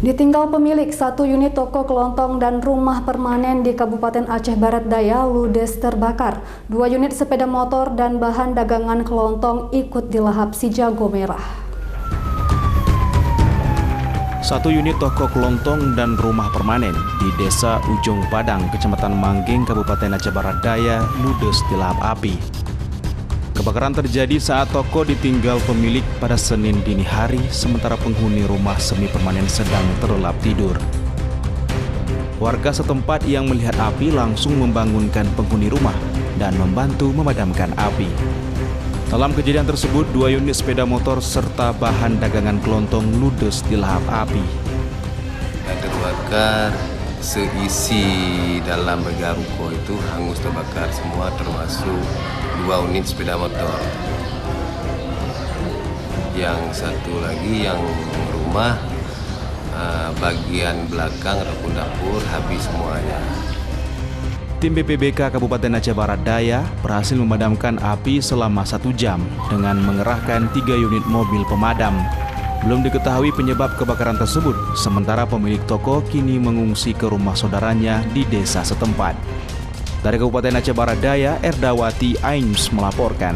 Ditinggal pemilik satu unit toko kelontong dan rumah permanen di Kabupaten Aceh Barat Daya ludes terbakar. 2 unit sepeda motor dan bahan dagangan kelontong ikut dilahap si jago merah. Satu unit toko kelontong dan rumah permanen di Desa Ujung Padang, Kecamatan Manggeng, Kabupaten Aceh Barat Daya ludes dilahap api. Kebakaran terjadi saat toko ditinggal pemilik pada Senin dini hari, sementara penghuni rumah semi permanen sedang terlelap tidur. Warga setempat yang melihat api langsung membangunkan penghuni rumah dan membantu memadamkan api. Dalam kejadian tersebut, 2 unit sepeda motor serta bahan dagangan kelontong ludes dilahap api. Yang terbakar seisi dalam bagian ruko itu hangus terbakar semua, termasuk 2 unit sepeda motor. Yang satu lagi yang rumah bagian belakang ataupun dapur habis semuanya. Tim BPBK Kabupaten Aceh Barat Daya berhasil memadamkan api selama 1 jam dengan mengerahkan 3 unit mobil pemadam. Belum diketahui penyebab kebakaran tersebut, sementara pemilik toko kini mengungsi ke rumah saudaranya di desa setempat. Dari Kabupaten Aceh Barat Daya, Erdawati Aims melaporkan.